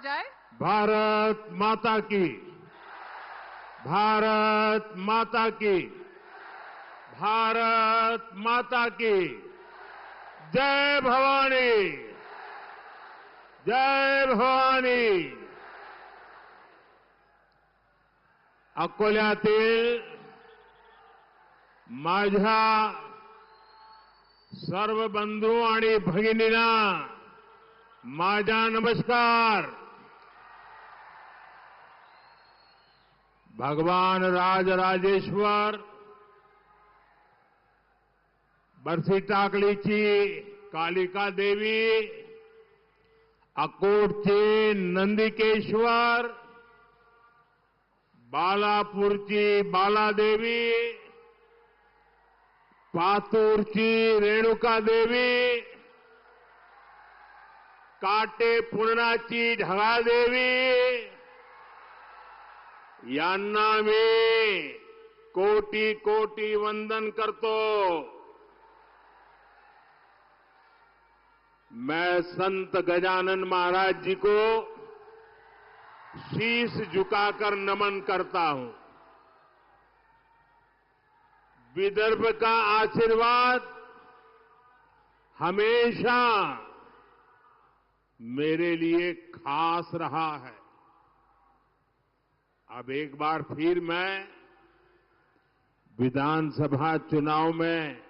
जाए। भारत माता की, भारत माता की, भारत माता की जय भवानी, जय भवानी। अकोल्यातील माझ्या सर्व बंधू आणि भगिनींना माझा नमस्कार। भगवान राजराजेश्वर बरसी टाकलीची कालिका देवी, अकोटचे नंदिकेश्वर, बालापूरची बालादेवी, पातूरची रेणुका देवी, काटेपूर्णाची ढगादेवी यांना मी कोटी कोटी वंदन करतो। मैं संत गजानन महाराज जी को शीश झुकाकर नमन करता हूं। विदर्भ का आशीर्वाद हमेशा मेरे लिए खास रहा है। अब एक बार फिर मैं विधानसभा चुनाव में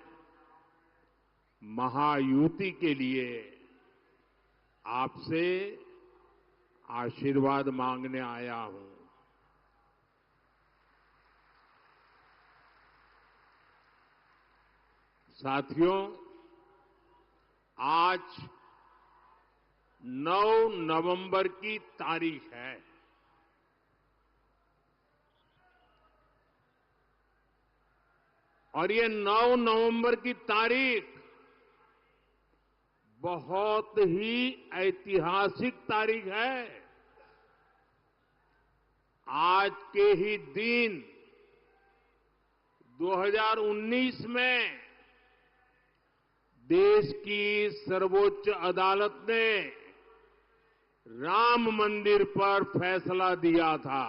महायुति के लिए आपसे आशीर्वाद मांगने आया हूं। साथियों, आज 9 नवंबर की तारीख है। और ये 9 नवंबर की तारीख बहुत ही ऐतिहासिक तारीख है। आज के ही दिन 2019 में देश की सर्वोच्च अदालत ने राम मंदिर पर फैसला दिया था।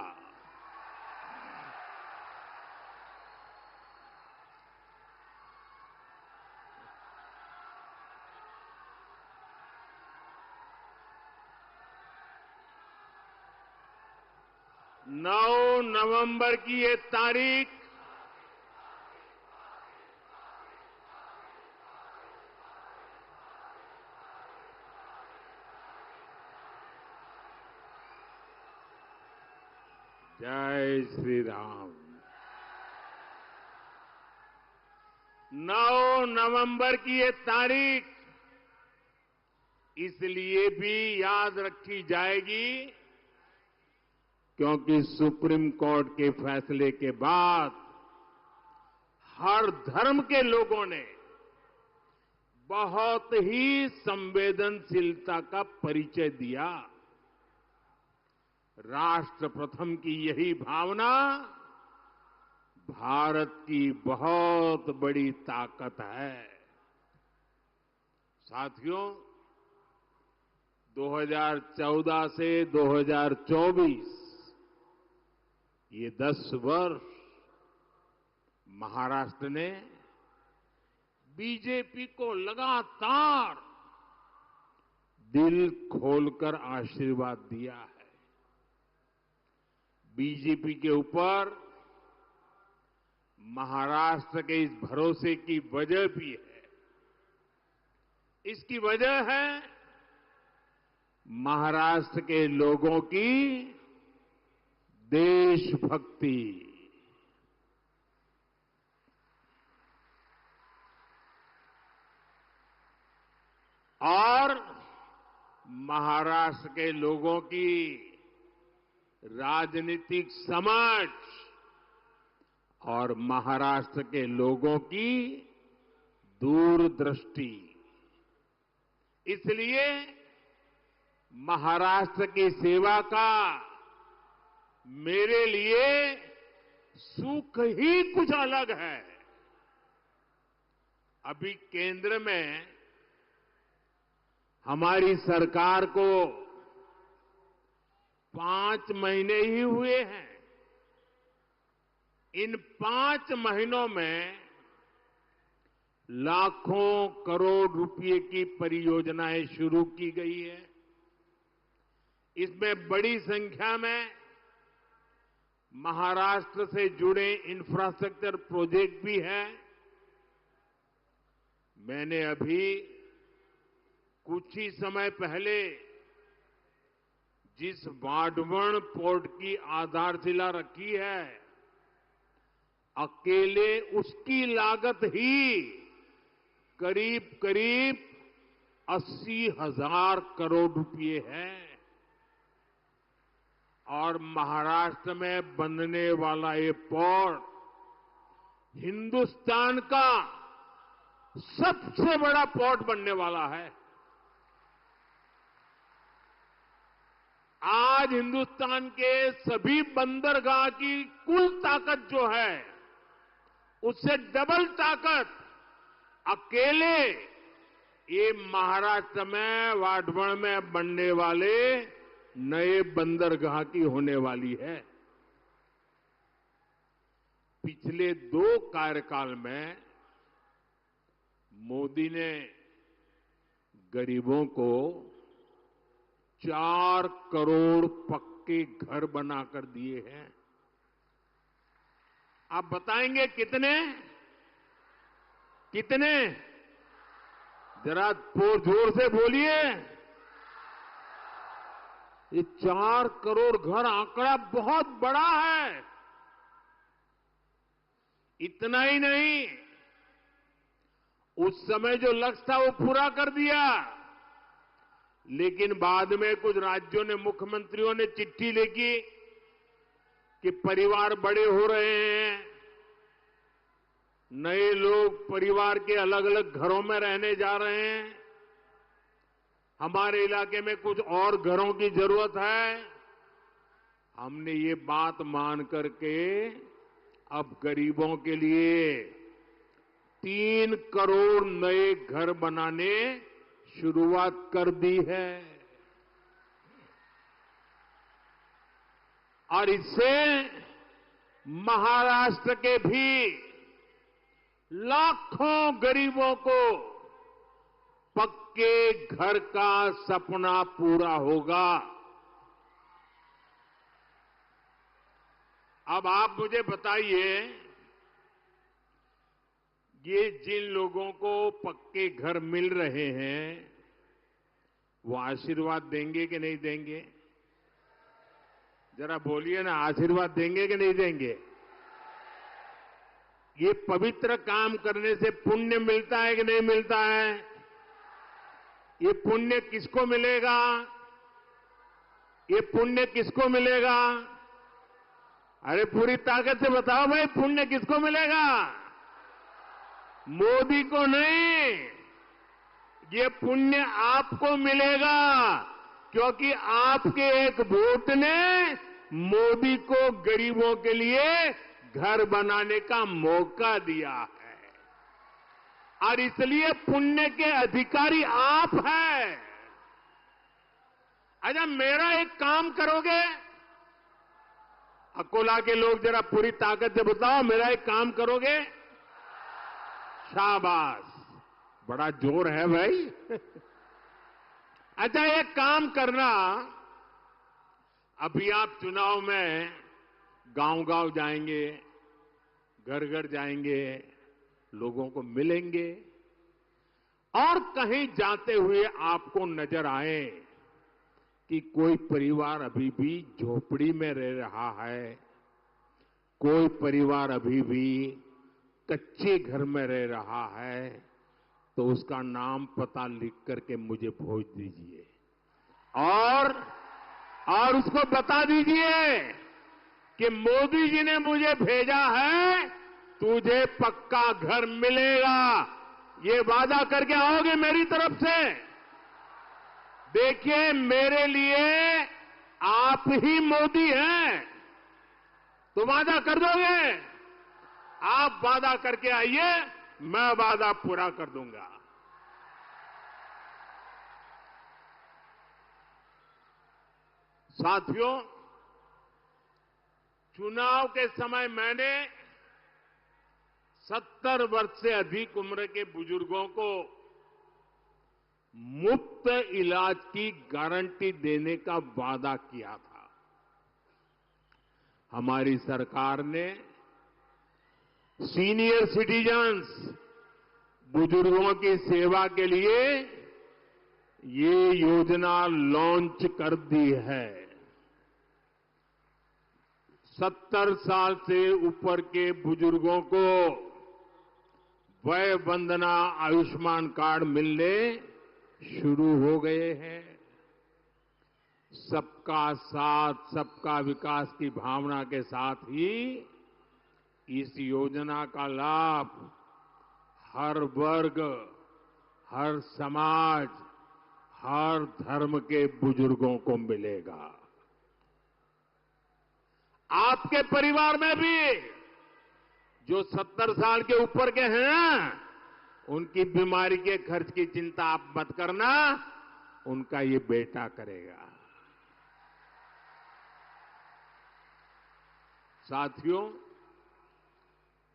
नौ नवंबर की ये तारीख जय श्री राम। 9 नवंबर की ये तारीख इसलिए भी याद रखी जाएगी क्योंकि सुप्रीम कोर्ट के फैसले के बाद हर धर्म के लोगों ने बहुत ही संवेदनशीलता का परिचय दिया। राष्ट्र प्रथम की यही भावना भारत की बहुत बड़ी ताकत है। साथियों, 2014 से 2024 ये 10 वर्ष महाराष्ट्र ने बीजेपी को लगातार दिल खोलकर आशीर्वाद दिया है। बीजेपी के ऊपर महाराष्ट्र के इस भरोसे की वजह भी है। इसकी वजह है महाराष्ट्र के लोगों की देशभक्ति। और महाराष्ट्र के लोगों की राजनीतिक समझ और महाराष्ट्र के लोगों की दूरदृष्टि। इसलिए महाराष्ट्र की सेवा का मेरे लिए सुख ही कुछ अलग है। अभी केंद्र में हमारी सरकार को 5 महीने ही हुए हैं। इन 5 महीनों में लाखों करोड़ रुपए की परियोजनाएं शुरू की गई है। इसमें बड़ी संख्या में महाराष्ट्र से जुड़े इंफ्रास्ट्रक्चर प्रोजेक्ट भी हैं। मैंने अभी कुछ ही समय पहले जिस वाढवण पोर्ट की आधारशिला रखी है, अकेले उसकी लागत ही करीब करीब 80,000 करोड़ रुपए है। और महाराष्ट्र में बनने वाला ये पोर्ट हिंदुस्तान का सबसे बड़ा पोर्ट बनने वाला है। आज हिंदुस्तान के सभी बंदरगाह की कुल ताकत जो है, उससे डबल ताकत अकेले ये महाराष्ट्र में वाढवण में बनने वाले नए बंदरगाह की होने वाली है। पिछले 2 कार्यकाल में मोदी ने गरीबों को 4 करोड़ पक्के घर बनाकर दिए हैं। आप बताएंगे कितने? कितने? जरा जोर से बोलिए। ये 4 करोड़ घर आंकड़ा बहुत बड़ा है। इतना ही नहीं, उस समय जो लक्ष्य था वो पूरा कर दिया, लेकिन बाद में कुछ राज्यों ने, मुख्यमंत्रियों ने चिट्ठी लिखी कि परिवार बड़े हो रहे हैं, नए लोग परिवार के अलग अलग घरों में रहने जा रहे हैं, हमारे इलाके में कुछ और घरों की जरूरत है। हमने ये बात मान करके अब गरीबों के लिए 3 करोड़ नए घर बनाने शुरुआत कर दी है। और इससे महाराष्ट्र के भी लाखों गरीबों को पक्के घर का सपना पूरा होगा। अब आप मुझे बताइए, ये जिन लोगों को पक्के घर मिल रहे हैं, वो आशीर्वाद देंगे कि नहीं देंगे? जरा बोलिए ना, आशीर्वाद देंगे कि नहीं देंगे? ये पवित्र काम करने से पुण्य मिलता है कि नहीं मिलता है? ये पुण्य किसको मिलेगा? ये पुण्य किसको मिलेगा? अरे पूरी ताकत से बताओ भाई, पुण्य किसको मिलेगा? मोदी को नहीं, ये पुण्य आपको मिलेगा, क्योंकि आपके एक वोट ने मोदी को गरीबों के लिए घर बनाने का मौका दिया है। और इसलिए पुण्य के अधिकारी आप हैं। अच्छा, मेरा एक काम करोगे? अकोला के लोग जरा पूरी ताकत से बताओ, मेरा एक काम करोगे? शाबाश, बड़ा जोर है भाई। अच्छा, एक काम करना, अभी आप चुनाव में गांव-गांव जाएंगे, घर-घर जाएंगे, लोगों को मिलेंगे, और कहीं जाते हुए आपको नजर आए कि कोई परिवार अभी भी झोपड़ी में रह रहा है, कोई परिवार अभी भी कच्चे घर में रह रहा है, तो उसका नाम पता लिख करके मुझे भेज दीजिए और उसको बता दीजिए कि मोदी जी ने मुझे भेजा है, तुझे पक्का घर मिलेगा। ये वादा करके आओगे मेरी तरफ से? देखिए, मेरे लिए आप ही मोदी हैं, तो वादा कर दोगे? आप वादा करके आइए, मैं वादा पूरा कर दूंगा। साथियों, चुनाव के समय मैंने 70 वर्ष से अधिक उम्र के बुजुर्गों को मुफ्त इलाज की गारंटी देने का वादा किया था। हमारी सरकार ने सीनियर सिटीजन्स, बुजुर्गों की सेवा के लिए ये योजना लॉन्च कर दी है। 70 साल से ऊपर के बुजुर्गों को वय वंदना आयुष्मान कार्ड मिलने शुरू हो गए हैं। सबका साथ, सबका विकास की भावना के साथ ही इस योजना का लाभ हर वर्ग, हर समाज, हर धर्म के बुजुर्गों को मिलेगा। आपके परिवार में भी जो 70 साल के ऊपर के हैं, उनकी बीमारी के खर्च की चिंता आप मत करना, उनका ये बेटा करेगा। साथियों,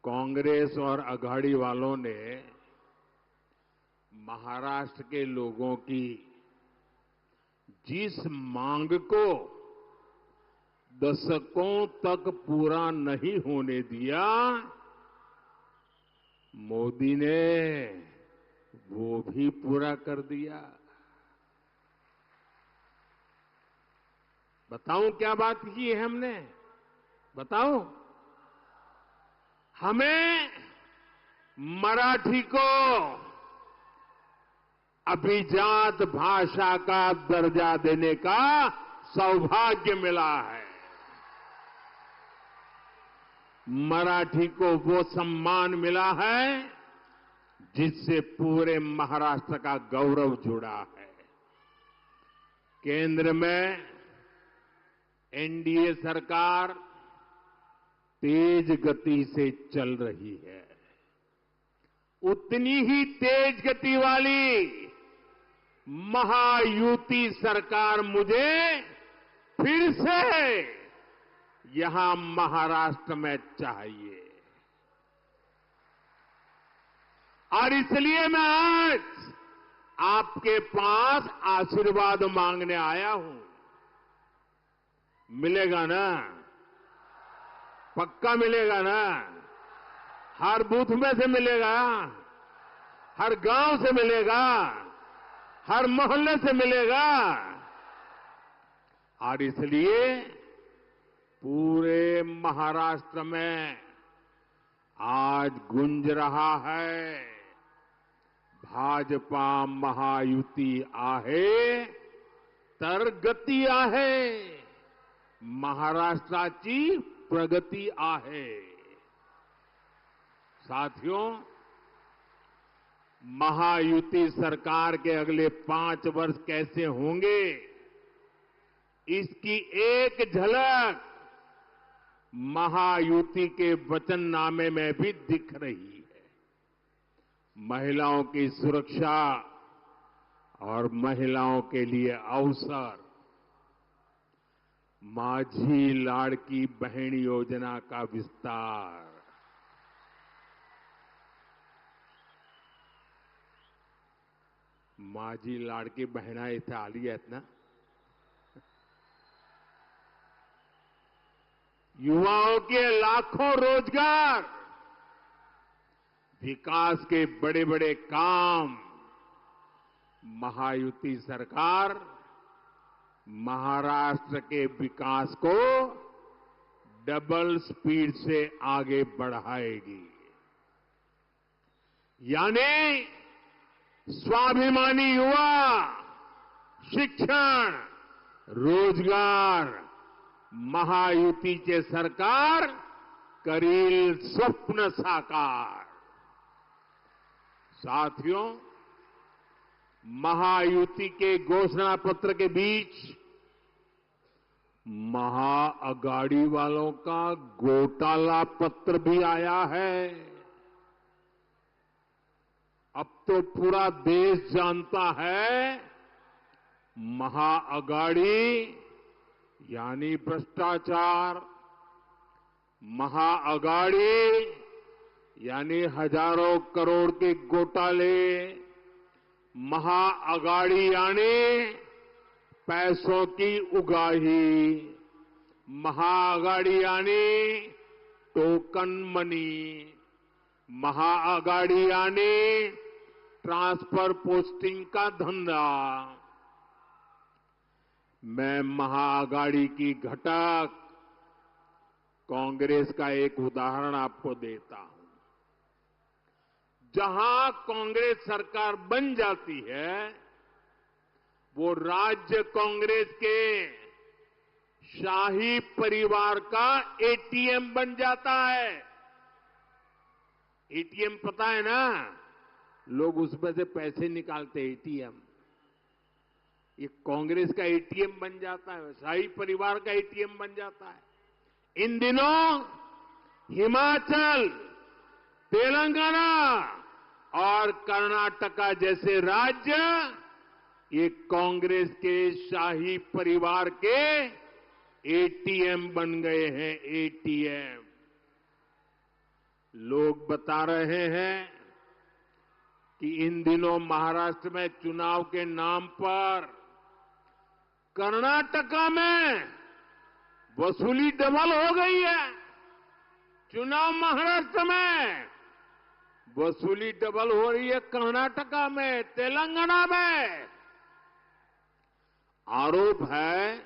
कांग्रेस और अघाड़ी वालों ने महाराष्ट्र के लोगों की जिस मांग को दशकों तक पूरा नहीं होने दिया, मोदी ने वो भी पूरा कर दिया। बताऊं क्या बात की है हमने? बताऊं? हमें मराठी को अभिजात भाषा का दर्जा देने का सौभाग्य मिला है। मराठी को वो सम्मान मिला है जिससे पूरे महाराष्ट्र का गौरव जुड़ा है। केंद्र में एनडीए सरकार तेज गति से चल रही है। उतनी ही तेज गति वाली महायुति सरकार मुझे फिर से यहां महाराष्ट्र में चाहिए। और इसलिए मैं आज आपके पास आशीर्वाद मांगने आया हूं। मिलेगा ना? पक्का मिलेगा ना? हर बूथ में से मिलेगा, हर गांव से मिलेगा, हर मोहल्ले से मिलेगा। और इसलिए पूरे महाराष्ट्र में आज गूंज रहा है, भाजपा महायुति आहे तर गती आहे, महाराष्ट्राची प्रगति आहे। साथियों, महायुति सरकार के अगले 5 वर्ष कैसे होंगे, इसकी एक झलक महायुति के वचननामे में भी दिख रही है। महिलाओं की सुरक्षा और महिलाओं के लिए अवसर, माझी लाड़की बहन योजना का विस्तार, माझी लाड़की बहना इथे आली आहेत ना? युवाओं के लाखों रोजगार, विकास के बड़े बड़े काम महायुति सरकार महाराष्ट्र के विकास को डबल स्पीड से आगे बढ़ाएगी। यानी स्वाभिमानी युवा, शिक्षण, रोजगार महायुतीचे सरकार करील स्वप्न साकार। साथियों, महायुति के घोषणा पत्र के बीच महाअघाड़ी वालों का घोटाला पत्र भी आया है। अब तो पूरा देश जानता है महाअघाड़ी यानी भ्रष्टाचार, महाअगाड़ी यानी हजारों करोड़ के घोटाले, महाअगाड़ी यानी पैसों की उगाही, महाअगाड़ी यानी टोकन मनी, महाअगाड़ी यानी ट्रांसफर पोस्टिंग का धंधा। मैं महाअगाड़ी की घटक कांग्रेस का एक उदाहरण आपको देता हूं। जहां कांग्रेस सरकार बन जाती है, वो राज्य कांग्रेस के शाही परिवार का एटीएम बन जाता है। एटीएम पता है ना, लोग उसमें से पैसे निकालते हैं, एटीएम। ये कांग्रेस का एटीएम बन जाता है, शाही परिवार का एटीएम बन जाता है। इन दिनों हिमाचल, तेलंगाना और कर्नाटका जैसे राज्य ये कांग्रेस के शाही परिवार के एटीएम बन गए हैं, एटीएम। लोग बता रहे हैं कि इन दिनों महाराष्ट्र में चुनाव के नाम पर कर्नाटका में वसूली डबल हो गई है। चुनाव महाराष्ट्र में, वसूली डबल हो रही है कर्नाटका में, तेलंगाना में। आरोप है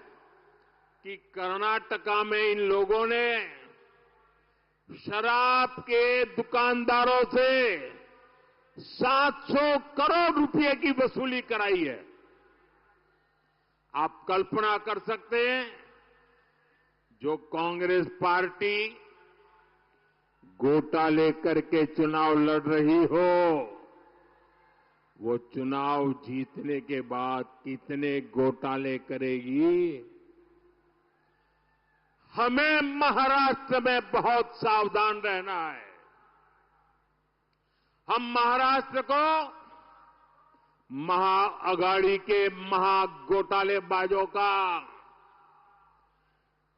कि कर्नाटका में इन लोगों ने शराब के दुकानदारों से 700 करोड़ रुपए की वसूली कराई है। आप कल्पना कर सकते हैं, जो कांग्रेस पार्टी घोटाले करके चुनाव लड़ रही हो, वो चुनाव जीतने के बाद कितने घोटाले करेगी। हमें महाराष्ट्र में बहुत सावधान रहना है। हम महाराष्ट्र को महाअगाड़ी के महाघोटालेबाजों का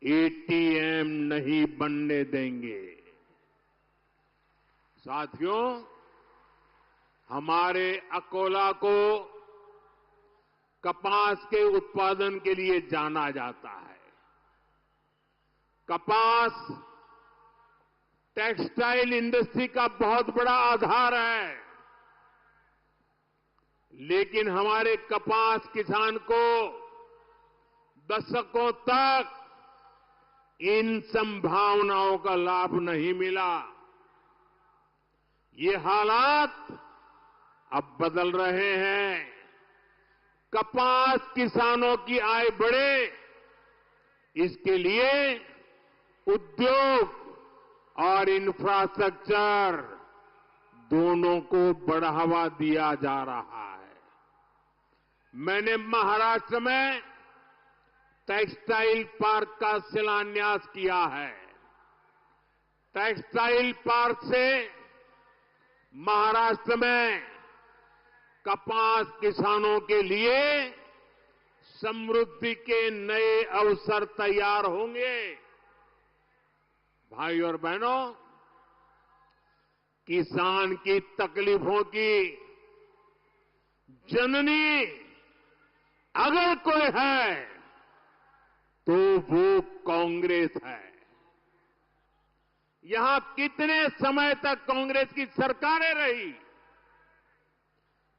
एटीएम नहीं बनने देंगे। साथियों, हमारे अकोला को कपास के उत्पादन के लिए जाना जाता है। कपास टेक्सटाइल इंडस्ट्री का बहुत बड़ा आधार है, लेकिन हमारे कपास किसान को दशकों तक इन संभावनाओं का लाभ नहीं मिला। ये हालात अब बदल रहे हैं। कपास किसानों की आय बढ़े, इसके लिए उद्योग और इंफ्रास्ट्रक्चर दोनों को बढ़ावा दिया जा रहा है। मैंने महाराष्ट्र में टेक्सटाइल पार्क का शिलान्यास किया है। टेक्सटाइल पार्क से महाराष्ट्र में कपास किसानों के लिए समृद्धि के नए अवसर तैयार होंगे। भाई और बहनों, किसान की तकलीफों की जननी अगर कोई है तो वो कांग्रेस है। यहां कितने समय तक कांग्रेस की सरकारें रही।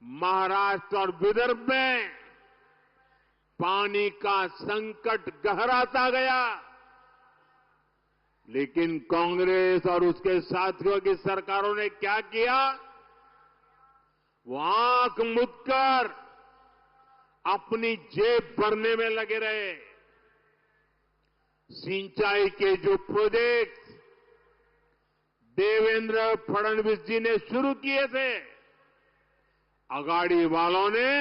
महाराष्ट्र और विदर्भ में पानी का संकट गहराता गया, लेकिन कांग्रेस और उसके साथियों की सरकारों ने क्या किया? वो आंख मूंदकर अपनी जेब भरने में लगे रहे। सिंचाई के जो प्रोजेक्ट देवेंद्र फडणवीस जी ने शुरू किए थे, अगाड़ी वालों ने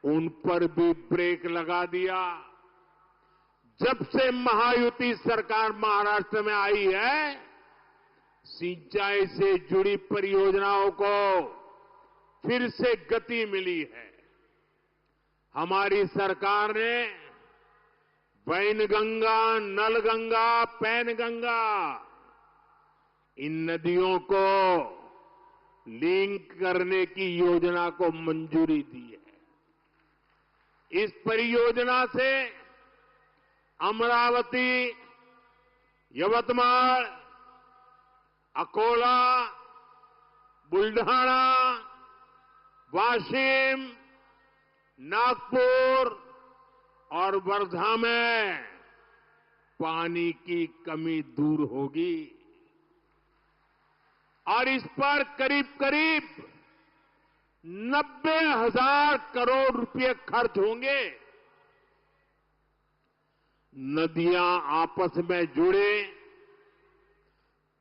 उन पर भी ब्रेक लगा दिया। जब से महायुति सरकार महाराष्ट्र में आई है, सिंचाई से जुड़ी परियोजनाओं को फिर से गति मिली है। हमारी सरकार ने वैनगंगा, नलगंगा, पैनगंगा, इन नदियों को लिंक करने की योजना को मंजूरी दी है। इस परियोजना से अमरावती, यवतमाल, अकोला, बुल्ढाना, वाशिम, नागपुर और वर्धा में पानी की कमी दूर होगी और इस पर करीब करीब 90,000 करोड़ रुपए खर्च होंगे। नदियां आपस में जुड़े,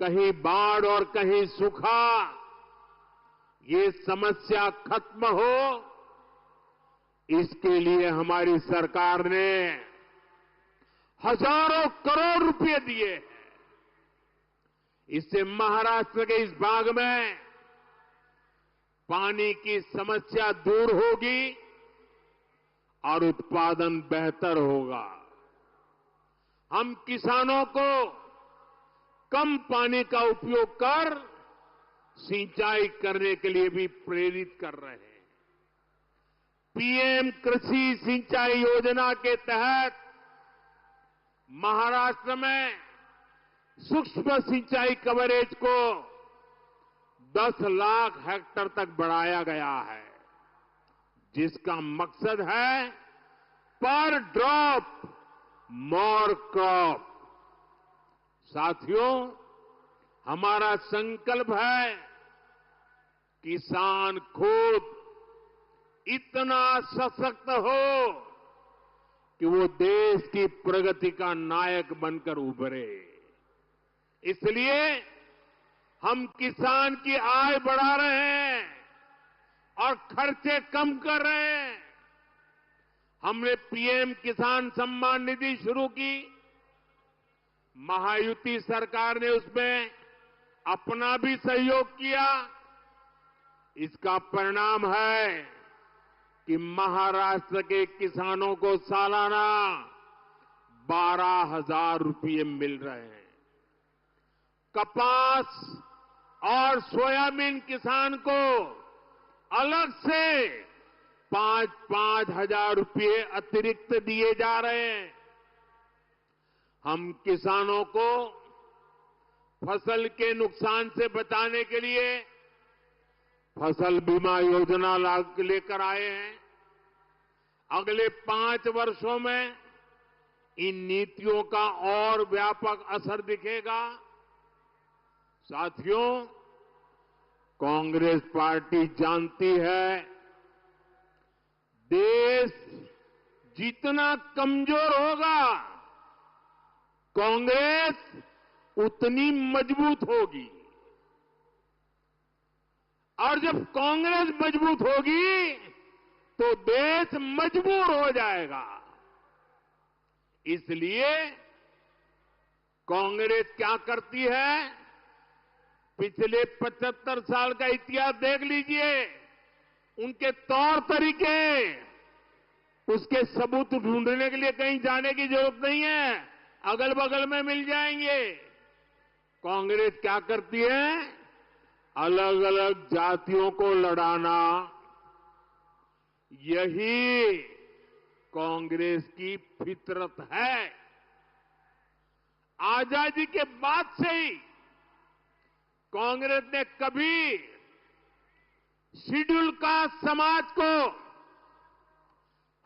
कहीं बाढ़ और कहीं सूखा, ये समस्या खत्म हो, इसके लिए हमारी सरकार ने हजारों करोड़ रुपए दिए हैं। इससे महाराष्ट्र के इस भाग में पानी की समस्या दूर होगी और उत्पादन बेहतर होगा। हम किसानों को कम पानी का उपयोग कर सिंचाई करने के लिए भी प्रेरित कर रहे हैं। पीएम कृषि सिंचाई योजना के तहत महाराष्ट्र में सूक्ष्म सिंचाई कवरेज को 10 लाख हेक्टेयर तक बढ़ाया गया है, जिसका मकसद है पर ड्रॉप मोर क्रॉप। साथियों, हमारा संकल्प है किसान खुद इतना सशक्त हो कि वो देश की प्रगति का नायक बनकर उभरे। इसलिए हम किसान की आय बढ़ा रहे हैं और खर्चे कम कर रहे हैं। हमने पीएम किसान सम्मान निधि शुरू की। महायुति सरकार ने उसमें अपना भी सहयोग किया। इसका परिणाम है कि महाराष्ट्र के किसानों को सालाना 12,000 रुपये मिल रहे हैं। कपास और सोयाबीन किसान को अलग से 5-5 हजार रुपये अतिरिक्त दिए जा रहे हैं। हम किसानों को फसल के नुकसान से बचाने के लिए फसल बीमा योजना लेकर आए हैं। अगले 5 वर्षों में इन नीतियों का और व्यापक असर दिखेगा। साथियों, कांग्रेस पार्टी जानती है देश जितना कमजोर होगा, कांग्रेस उतनी मजबूत होगी और जब कांग्रेस मजबूत होगी तो देश मजबूर हो जाएगा। इसलिए कांग्रेस क्या करती है, पिछले 75 साल का इतिहास देख लीजिए, उनके तौर तरीके, उसके सबूत ढूंढने के लिए कहीं जाने की जरूरत नहीं है, अगल बगल में मिल जाएंगे। कांग्रेस क्या करती है, अलग अलग जातियों को लड़ाना, यही कांग्रेस की फितरत है। आजादी के बाद से ही कांग्रेस ने कभी शेड्यूल कास्ट समाज को,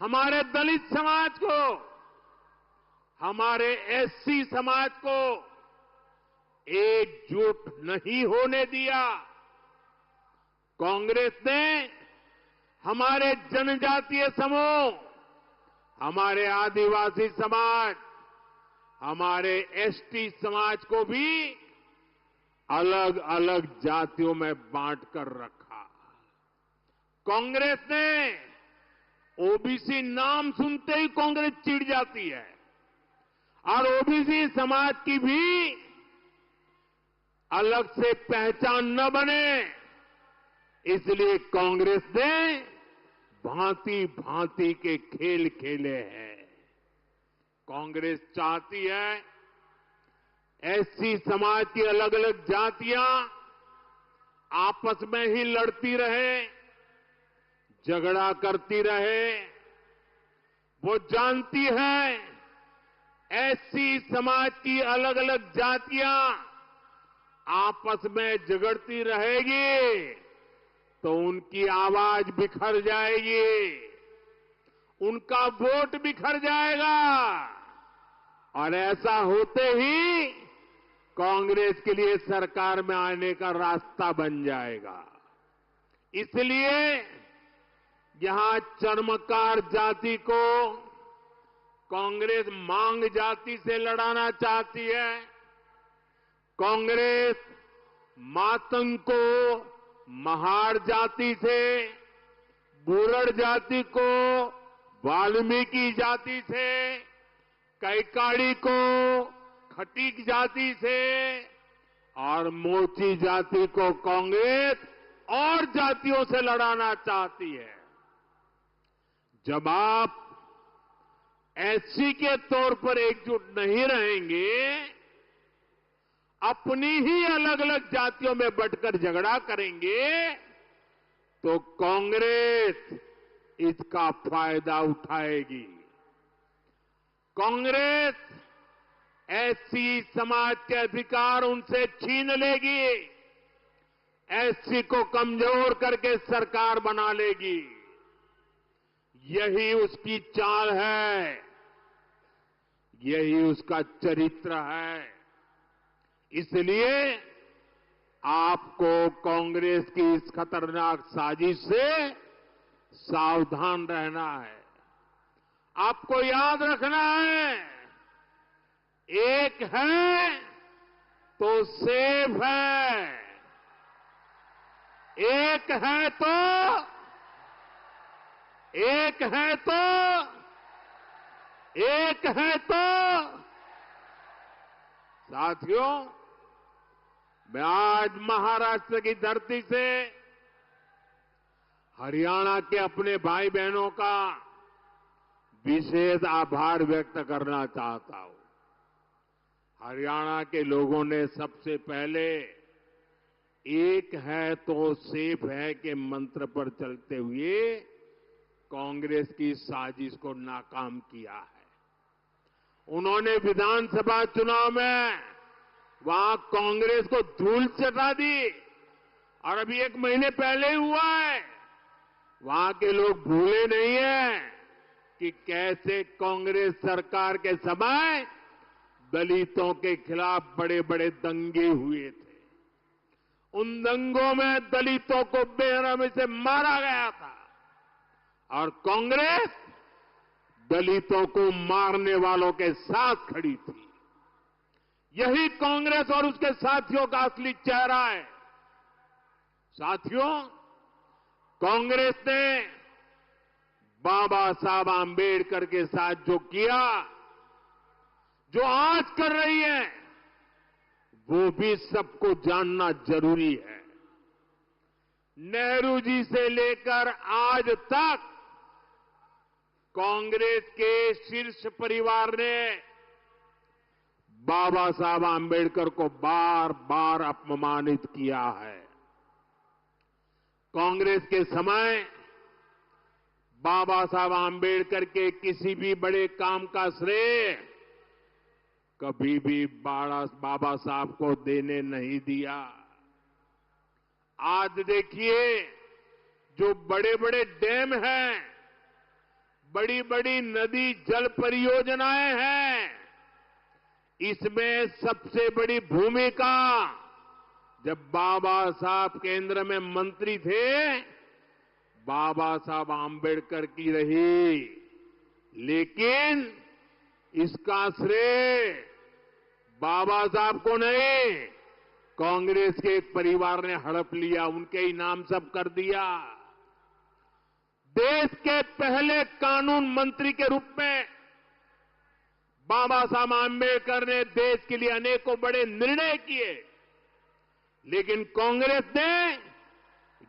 हमारे दलित समाज को, हमारे एससी समाज को एकजुट नहीं होने दिया। कांग्रेस ने हमारे जनजातीय समूह, हमारे आदिवासी समाज, हमारे एसटी समाज को भी अलग अलग जातियों में बांट कर रखा। कांग्रेस ने ओबीसी नाम सुनते ही कांग्रेस चिढ़ जाती है और ओबीसी समाज की भी अलग से पहचान न बने, इसलिए कांग्रेस ने भांति भांति के खेल खेले हैं। कांग्रेस चाहती है एससी समाज की अलग अलग जातियां आपस में ही लड़ती रहे, झगड़ा करती रहे। वो जानती है एससी समाज की अलग अलग जातियां आपस में झगड़ती रहेगी तो उनकी आवाज बिखर जाएगी, उनका वोट बिखर जाएगा और ऐसा होते ही कांग्रेस के लिए सरकार में आने का रास्ता बन जाएगा। इसलिए यहां चर्मकार जाति को कांग्रेस मांग जाति से लड़ाना चाहती है। कांग्रेस मातंग को महार जाति से, बुरड़ जाति को वाल्मीकि जाति से, कैकाड़ी को खटीक जाति से और मोची जाति को कांग्रेस और जातियों से लड़ाना चाहती है। जब आप एससी के तौर पर एकजुट नहीं रहेंगे, अपनी ही अलग अलग जातियों में बंटकर झगड़ा करेंगे तो कांग्रेस इसका फायदा उठाएगी। कांग्रेस एससी समाज के अधिकार उनसे छीन लेगी, एससी को कमजोर करके सरकार बना लेगी। यही उसकी चाल है, यही उसका चरित्र है। इसलिए आपको कांग्रेस की इस खतरनाक साजिश से सावधान रहना है। आपको याद रखना है, एक है तो सेफ है, एक है तो साथियों, मैं आज महाराष्ट्र की धरती से हरियाणा के अपने भाई बहनों का विशेष आभार व्यक्त करना चाहता हूं। हरियाणा के लोगों ने सबसे पहले एक है तो सेफ है के मंत्र पर चलते हुए कांग्रेस की साजिश को नाकाम किया है। उन्होंने विधानसभा चुनाव में वहां कांग्रेस को धूल चटा दी और अभी एक महीने पहले ही हुआ है। वहां के लोग भूले नहीं हैं कि कैसे कांग्रेस सरकार के समय दलितों के खिलाफ बड़े बड़े दंगे हुए थे। उन दंगों में दलितों को बेरहमी से मारा गया था और कांग्रेस दलितों को मारने वालों के साथ खड़ी थी। यही कांग्रेस और उसके साथियों का असली चेहरा है। साथियों, कांग्रेस ने बाबा साहब आंबेडकर के साथ जो किया, जो आज कर रही है, वो भी सबको जानना जरूरी है। नेहरू जी से लेकर आज तक कांग्रेस के शीर्ष परिवार ने बाबा साहब आंबेडकर को बार बार अपमानित किया है। कांग्रेस के समय बाबा साहब आंबेडकर के किसी भी बड़े काम का श्रेय कभी भी बाबा साहब को देने नहीं दिया। आज देखिए, जो बड़े बड़े डैम हैं, बड़ी बड़ी नदी जल परियोजनाएं हैं, इसमें सबसे बड़ी भूमिका जब बाबा साहब केंद्र में मंत्री थे, बाबा साहब आंबेडकर की रही। लेकिन इसका श्रेय बाबा साहब को नहीं, कांग्रेस के एक परिवार ने हड़प लिया, उनके ही नाम सब कर दिया। देश के पहले कानून मंत्री के रूप में बाबा साहब आंबेडकर ने देश के लिए अनेकों बड़े निर्णय किए, लेकिन कांग्रेस ने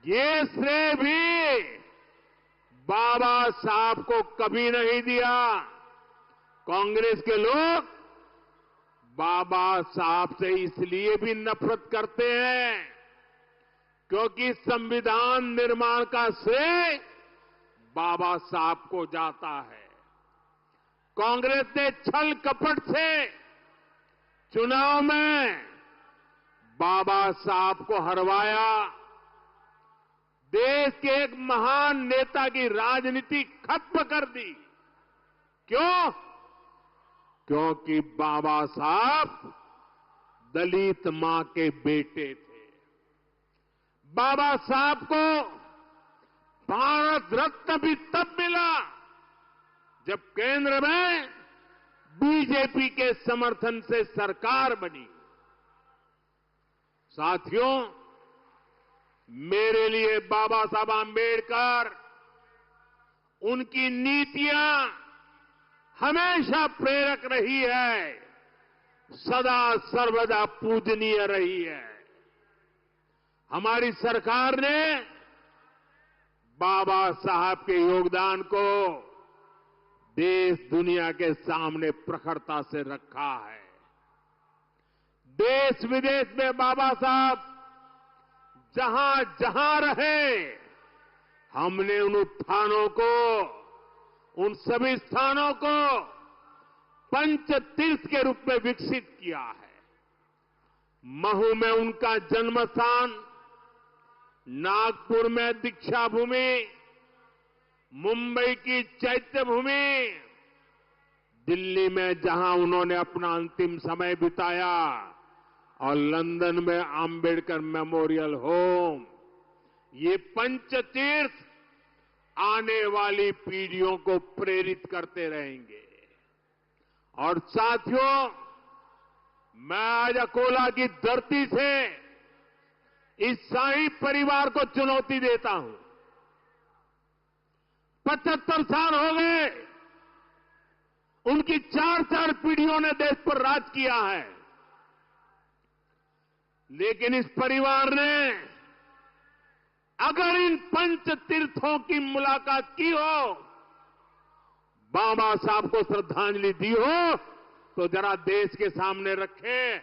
ये श्रेय भी बाबा साहब को कभी नहीं दिया। कांग्रेस के लोग बाबा साहब से इसलिए भी नफरत करते हैं क्योंकि संविधान निर्माण का श्रेय बाबा साहब को जाता है। कांग्रेस ने छल कपट से चुनाव में बाबा साहब को हरवाया, देश के एक महान नेता की राजनीति खत्म कर दी। क्यों? क्योंकि बाबा साहब दलित मां के बेटे थे। बाबा साहब को भारत रत्न भी तब मिला जब केंद्र में बीजेपी के समर्थन से सरकार बनी। साथियों, मेरे लिए बाबा साहब आंबेडकर, उनकी नीतियां हमेशा प्रेरक रही है, सदा सर्वदा पूजनीय रही है। हमारी सरकार ने बाबा साहब के योगदान को देश दुनिया के सामने प्रखरता से रखा है। देश विदेश में बाबा साहब जहां जहां रहे, हमने उन उत्थानों को, उन सभी स्थानों को पंच तीर्थ के रूप में विकसित किया है। महू में उनका जन्म स्थान, नागपुर में दीक्षा भूमि, मुंबई की चैत्य भूमि, दिल्ली में जहां उन्होंने अपना अंतिम समय बिताया, और लंदन में आंबेडकर मेमोरियल होम, ये पंच तीर्थ आने वाली पीढ़ियों को प्रेरित करते रहेंगे। और साथियों, मैं आज अकोला की धरती से इस शाही परिवार को चुनौती देता हूं। 75 साल हो गए, उनकी 4 पीढ़ियों ने देश पर राज किया है, लेकिन इस परिवार ने अगर इन पंच तीर्थों की मुलाकात की हो, बाबा साहब को श्रद्धांजलि दी हो, तो जरा देश के सामने रखें।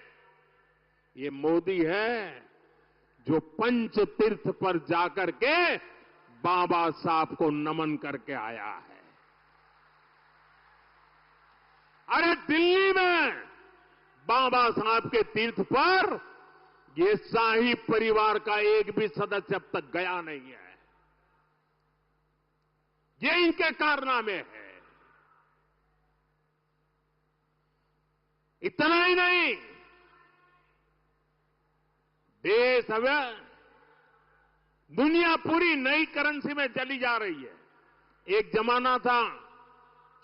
ये मोदी है जो पंच तीर्थ पर जाकर के बाबा साहब को नमन करके आया है। अरे दिल्ली में बाबा साहब के तीर्थ पर ये शाही परिवार का एक भी सदस्य अब तक गया नहीं है। ये इनके कारनामे है। इतना ही नहीं, देश अब दुनिया पूरी नई करेंसी में चली जा रही है। एक जमाना था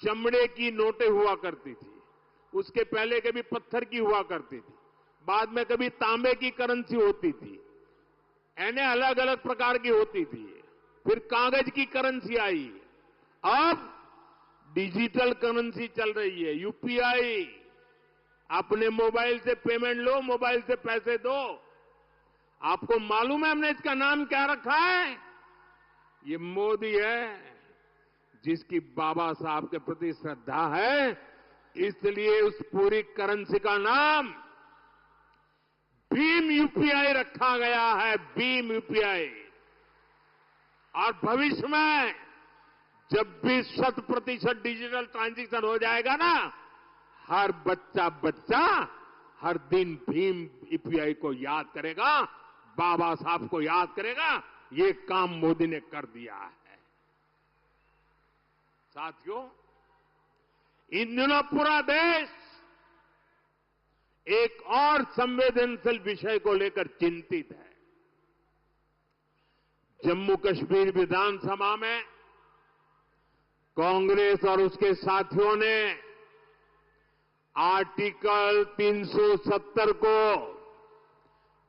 चमड़े की नोटें हुआ करती थी, उसके पहले कभी पत्थर की हुआ करती थी, बाद में कभी तांबे की करेंसी होती थी, यानी अलग अलग प्रकार की होती थी। फिर कागज की करेंसी आई, अब डिजिटल करेंसी चल रही है, यूपीआई। अपने मोबाइल से पेमेंट लो, मोबाइल से पैसे दो। आपको मालूम है हमने इसका नाम क्या रखा है? ये मोदी है, जिसकी बाबा साहब के प्रति श्रद्धा है, इसलिए उस पूरी करेंसी का नाम भीम यूपीआई रखा गया है, भीम यूपीआई। और भविष्य में जब भी 100% डिजिटल ट्रांजैक्शन हो जाएगा ना, हर बच्चा हर दिन भीम यूपीआई को याद करेगा, बाबा साहब को याद करेगा। ये काम मोदी ने कर दिया है। साथियों, इन दिनों पूरा देश एक और संवेदनशील विषय को लेकर चिंतित है। जम्मू कश्मीर विधानसभा में कांग्रेस और उसके साथियों ने आर्टिकल 370 को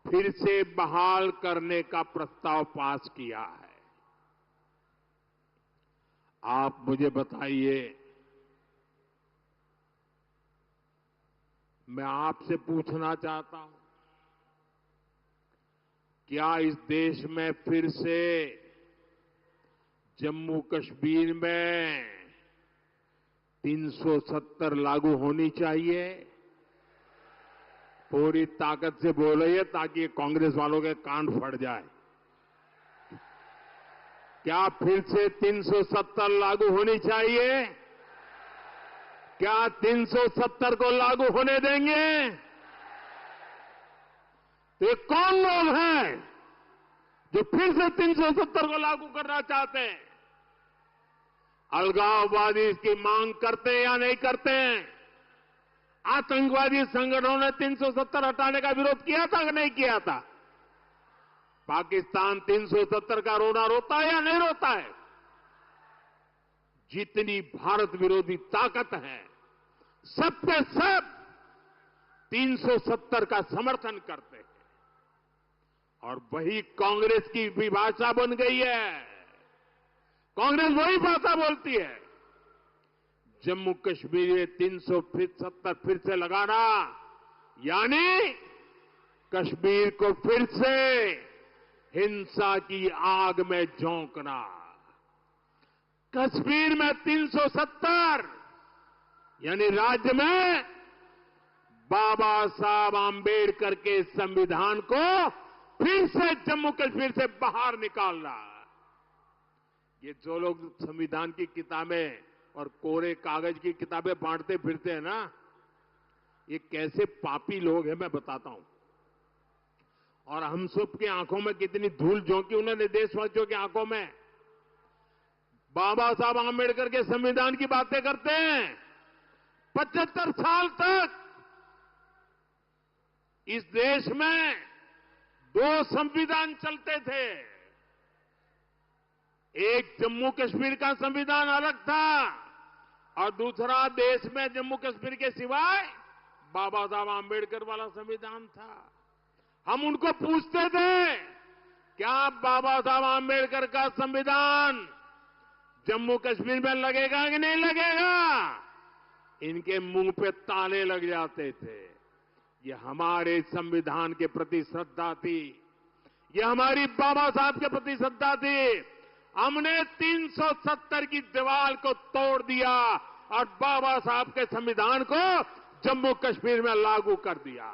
फिर से बहाल करने का प्रस्ताव पास किया है। आप मुझे बताइए, मैं आपसे पूछना चाहता हूं, क्या इस देश में फिर से जम्मू कश्मीर में 370 लागू होनी चाहिए। पूरी ताकत से बोलिए ताकि कांग्रेस वालों के कान फट जाए। क्या फिर से 370 लागू होनी चाहिए? क्या 370 को लागू होने देंगे? तो ये कौन लोग हैं जो फिर से 370 को लागू करना चाहते हैं? अलगाववादी इसकी मांग करते हैं या नहीं करते हैं? आतंकवादी संगठनों ने 370 हटाने का विरोध किया था कि नहीं किया था? पाकिस्तान 370 का रोना रोता है या नहीं रोता है? जितनी भारत विरोधी ताकत है, सब के सब 370 का समर्थन करते हैं। और वही कांग्रेस की भी भाषा बन गई है। कांग्रेस वही भाषा बोलती है। जम्मू कश्मीर में 370 फिर से लगाना यानी कश्मीर को फिर से हिंसा की आग में झोंकना। कश्मीर में 370 यानी राज्य में बाबा साहब आंबेडकर के संविधान को फिर से जम्मू कश्मीर से बाहर निकालना। ये जो लोग संविधान की किताबें और कोरे कागज की किताबें बांटते फिरते हैं ना, ये कैसे पापी लोग हैं मैं बताता हूं। और हम सब की आंखों में कितनी धूल झोंकी उन्होंने देशवासियों की आंखों में। बाबा साहब आंबेडकर के संविधान की बातें करते हैं। 75 साल तक इस देश में 2 संविधान चलते थे। एक जम्मू कश्मीर का संविधान अलग था और दूसरा देश में जम्मू कश्मीर के सिवाय बाबा साहब आंबेडकर वाला संविधान था। हम उनको पूछते थे, क्या बाबा साहब आंबेडकर का संविधान जम्मू कश्मीर में लगेगा कि नहीं लगेगा? इनके मुंह पे ताले लग जाते थे। ये हमारे संविधान के प्रति श्रद्धा थी, ये हमारी बाबा साहब के प्रति श्रद्धा थी। हमने 370 की दीवार को तोड़ दिया और बाबा साहब के संविधान को जम्मू कश्मीर में लागू कर दिया।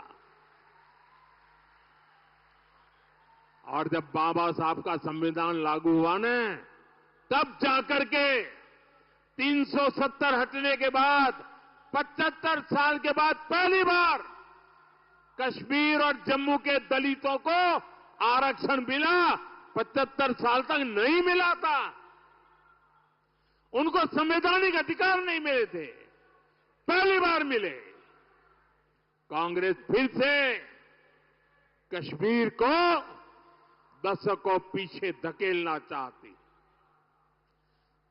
और जब बाबा साहब का संविधान लागू हुआ न, तब जाकर के 370 हटने के बाद 75 साल के बाद पहली बार कश्मीर और जम्मू के दलितों को आरक्षण मिला। 75 साल तक नहीं मिला था। उनको संवैधानिक अधिकार नहीं मिले थे, पहली बार मिले। कांग्रेस फिर से कश्मीर को दशकों पीछे धकेलना चाहती।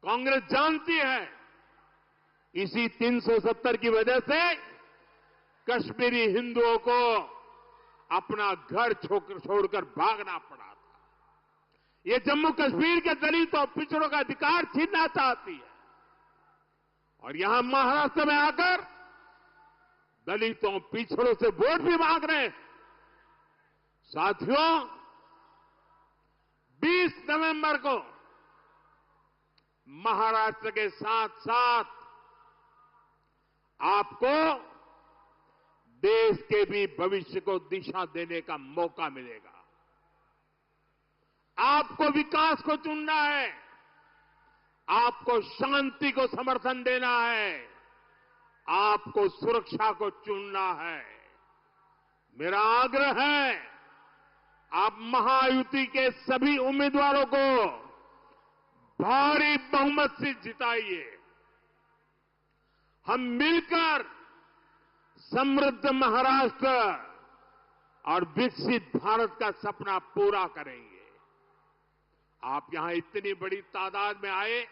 कांग्रेस जानती है इसी 370 की वजह से कश्मीरी हिंदुओं को अपना घर छोड़कर भागना पड़ा था। ये जम्मू कश्मीर के दलितों और पिछड़ों का अधिकार छीनना चाहती है और यहां महाराष्ट्र में आकर दलितों पिछड़ों से वोट भी मांग रहे हैं। साथियों, 20 नवंबर को महाराष्ट्र के साथ साथ आपको देश के भी भविष्य को दिशा देने का मौका मिलेगा। आपको विकास को चुनना है, आपको शांति को समर्थन देना है, आपको सुरक्षा को चुनना है। मेरा आग्रह है, आप महायुति के सभी उम्मीदवारों को भारी बहुमत से जिताइए। हम मिलकर समृद्ध महाराष्ट्र और विकसित भारत का सपना पूरा करेंगे। आप यहां इतनी बड़ी तादाद में आए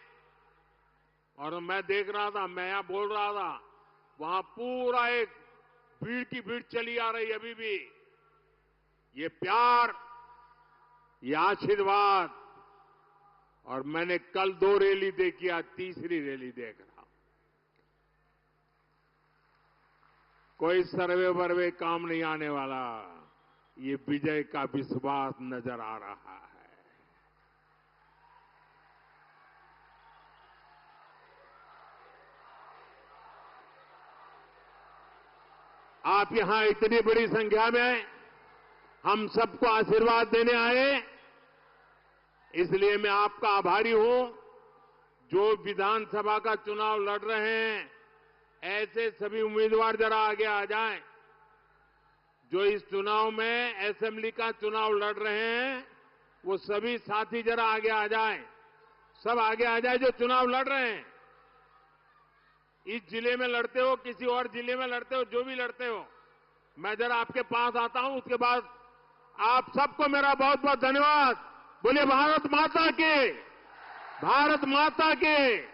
और मैं देख रहा था, मैं यहां बोल रहा था, वहां पूरा एक भीड़ की भीड़ चली आ रही अभी भी। ये प्यार, ये आशीर्वाद, और मैंने कल 2 रैली देखी, आज तीसरी रैली देख रहा हूं। कोई सर्वे वर्वे काम नहीं आने वाला, ये विजय का विश्वास नजर आ रहा है। आप यहां इतनी बड़ी संख्या में हम सबको आशीर्वाद देने आए, इसलिए मैं आपका आभारी हूं। जो विधानसभा का चुनाव लड़ रहे हैं, ऐसे सभी उम्मीदवार जरा आगे आ जाएं। जो इस चुनाव में असेंबली का चुनाव लड़ रहे हैं, वो सभी साथी जरा आगे आ जाएं। सब आगे आ जाए जो चुनाव लड़ रहे हैं। इस जिले में लड़ते हो, किसी और जिले में लड़ते हो, जो भी लड़ते हो, मैं जरा आपके पास आता हूं। उसके बाद आप सबको मेरा बहुत बहुत धन्यवाद। बोलिए भारत माता की, भारत माता की।